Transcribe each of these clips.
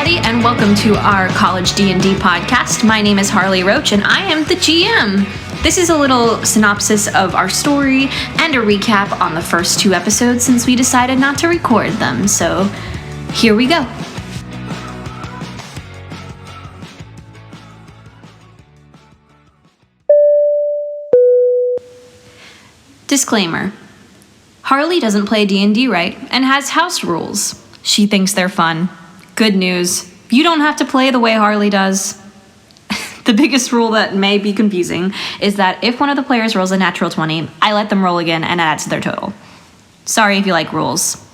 everybody, and welcome to our College D&D podcast. My name is Harley Roach, and I am the GM. This is a little synopsis of our story and a recap on the first two episodes since we decided not to record them, so here we go. Disclaimer. Harley doesn't play D&D right and has house rules. She thinks they're fun. Good news. You don't have to play the way Harley does. The biggest rule that may be confusing is that if one of the players rolls a natural 20, I let them roll again and add to their total. Sorry if you like rules.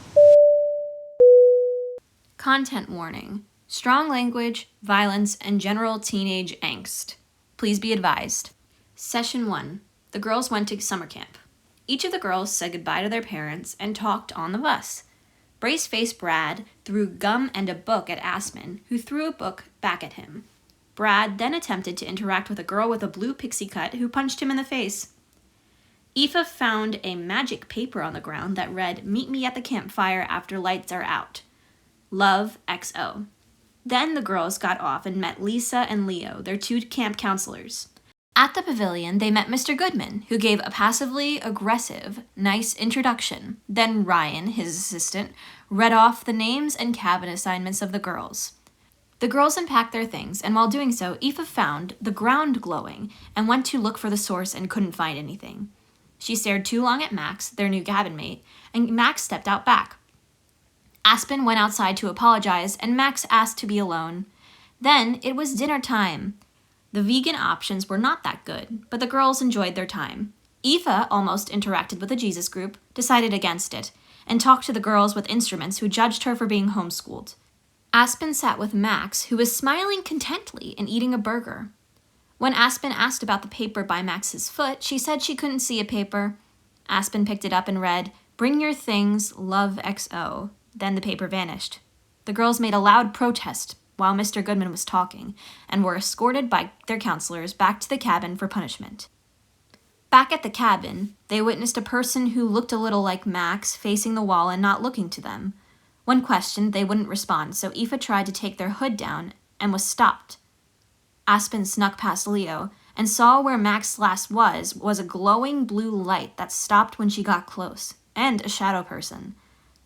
Content warning. Strong language, violence, and general teenage angst. Please be advised. Session 1. The girls went to summer camp. Each of the girls said goodbye to their parents and talked on the bus. Brace-faced Brad threw gum and a book at Aspen, who threw a book back at him. Brad then attempted to interact with a girl with a blue pixie cut who punched him in the face. Aoife found a magic paper on the ground that read, "Meet me at the campfire after lights are out. Love, XO." Then the girls got off and met Lisa and Leo, their two camp counselors. At the pavilion, they met Mr. Goodman, who gave a passively aggressive, nice introduction. Then Ryan, his assistant, read off the names and cabin assignments of the girls. The girls unpacked their things, and while doing so, Aoife found the ground glowing and went to look for the source and couldn't find anything. She stared too long at Max, their new cabin mate, and Max stepped out back. Aspen went outside to apologize, and Max asked to be alone. Then it was dinner time. The vegan options were not that good, but the girls enjoyed their time. Aoife almost interacted with the Jesus group, decided against it, and talked to the girls with instruments who judged her for being homeschooled. Aspen sat with Max, who was smiling contently and eating a burger. When Aspen asked about the paper by Max's foot, she said she couldn't see a paper. Aspen picked it up and read, "Bring your things, love XO." Then the paper vanished. The girls made a loud protest while Mr. Goodman was talking, and were escorted by their counselors back to the cabin for punishment. Back at the cabin, they witnessed a person who looked a little like Max facing the wall and not looking to them. When questioned, they wouldn't respond, so Aoife tried to take their hood down and was stopped. Aspen snuck past Leo and saw where Max last was a glowing blue light that stopped when she got close, and a shadow person.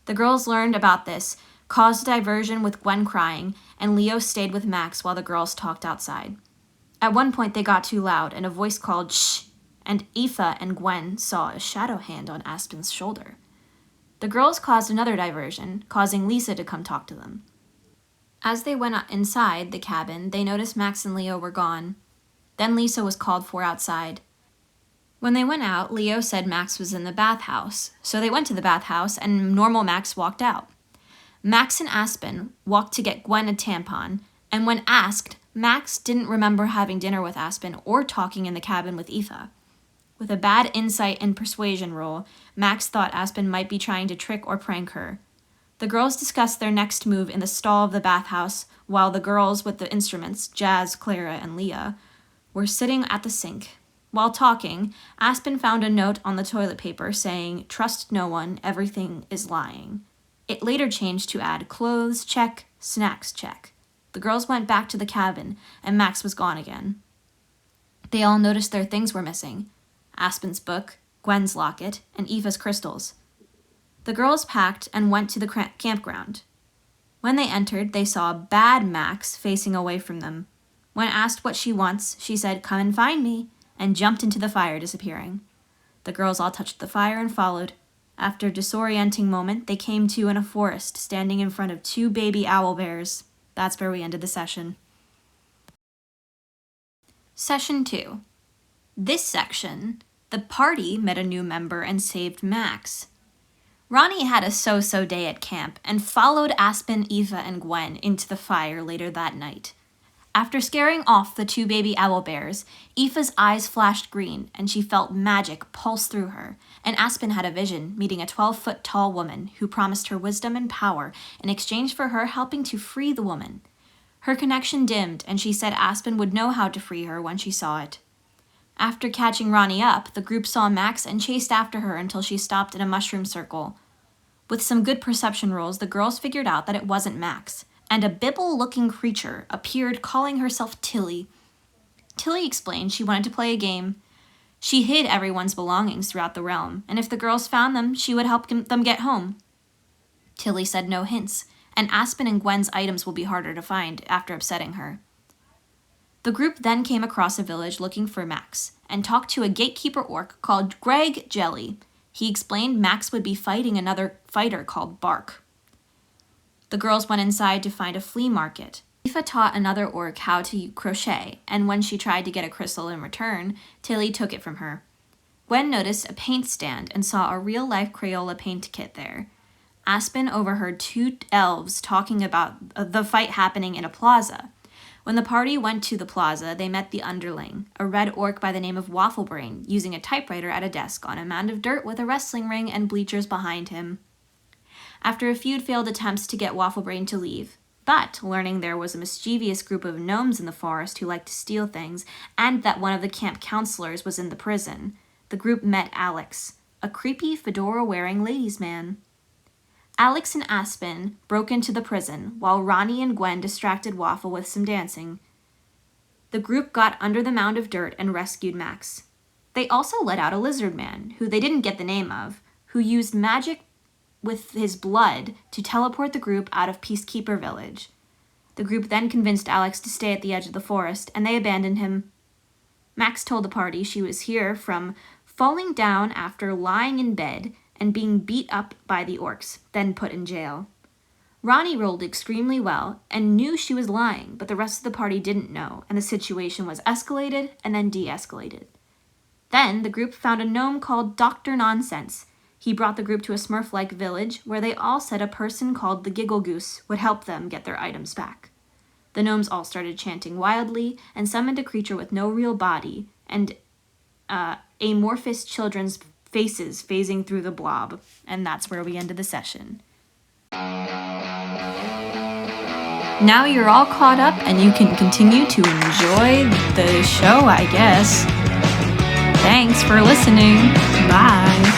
The girls learned about this, caused a diversion with Gwen crying, and Leo stayed with Max while the girls talked outside. At one point they got too loud, and a voice called "Shh," and Aoife and Gwen saw a shadow hand on Aspen's shoulder. The girls caused another diversion, causing Lisa to come talk to them. As they went inside the cabin, they noticed Max and Leo were gone. Then Lisa was called for outside. When they went out, Leo said Max was in the bathhouse, so they went to the bathhouse, and normal Max walked out. Max and Aspen walked to get Gwen a tampon, and when asked, Max didn't remember having dinner with Aspen or talking in the cabin with Aoife. With a bad insight and persuasion roll, Max thought Aspen might be trying to trick or prank her. The girls discussed their next move in the stall of the bathhouse, while the girls with the instruments, Jazz, Clara, and Leah, were sitting at the sink. While talking, Aspen found a note on the toilet paper saying, "Trust no one, everything is lying." It later changed to add "clothes check, snacks check." The girls went back to the cabin, and Max was gone again. They all noticed their things were missing: Aspen's book, Gwen's locket, and Aoife's crystals. The girls packed and went to the campground. When they entered, they saw bad Max facing away from them. When asked what she wants, she said, "Come and find me," and jumped into the fire, disappearing. The girls all touched the fire and followed. After a disorienting moment, they came to in a forest, standing in front of two baby owl bears. That's where we ended the session. Session 2. This section, the party met a new member and saved Max. Ronnie had a so-so day at camp and followed Aspen, Aoife, and Gwen into the fire later that night. After scaring off the two baby owl bears, Aoife's eyes flashed green, and she felt magic pulse through her, and Aspen had a vision, meeting a 12-foot-tall woman who promised her wisdom and power in exchange for her helping to free the woman. Her connection dimmed, and she said Aspen would know how to free her when she saw it. After catching Ronnie up, the group saw Max and chased after her until she stopped in a mushroom circle. With some good perception rolls, the girls figured out that it wasn't Max, and a bibble-looking creature appeared calling herself Tilly. Tilly explained she wanted to play a game. She hid everyone's belongings throughout the realm, and if the girls found them, she would help them get home. Tilly said no hints, and Aspen and Gwen's items will be harder to find after upsetting her. The group then came across a village looking for Max, and talked to a gatekeeper orc called Greg Jelly. He explained Max would be fighting another fighter called Bark. The girls went inside to find a flea market. Aoife taught another orc how to crochet, and when she tried to get a crystal in return, Tilly took it from her. Gwen noticed a paint stand and saw a real-life Crayola paint kit there. Aspen overheard two elves talking about the fight happening in a plaza. When the party went to the plaza, they met the underling, a red orc by the name of Wafflebrain, using a typewriter at a desk on a mound of dirt with a wrestling ring and bleachers behind him. After a few failed attempts to get Wafflebrain to leave, but learning there was a mischievous group of gnomes in the forest who liked to steal things, and that one of the camp counselors was in the prison, the group met Alex, a creepy fedora-wearing ladies' man. Alex and Aspen broke into the prison, while Ronnie and Gwen distracted Waffle with some dancing. The group got under the mound of dirt and rescued Max. They also let out a lizard man, who they didn't get the name of, who used magic with his blood to teleport the group out of Peacekeeper Village. The group then convinced Alex to stay at the edge of the forest, and they abandoned him. Max told the party she was here from falling down after lying in bed and being beat up by the orcs, then put in jail. Ronnie rolled extremely well and knew she was lying, but the rest of the party didn't know, and the situation was escalated and then de-escalated. Then the group found a gnome called Dr. Nonsense. He brought the group to a Smurf-like village where they all said a person called the Giggle Goose would help them get their items back. The gnomes all started chanting wildly and summoned a creature with no real body and amorphous children's faces phasing through the blob. And that's where we ended the session. Now you're all caught up and you can continue to enjoy the show, I guess. Thanks for listening. Bye.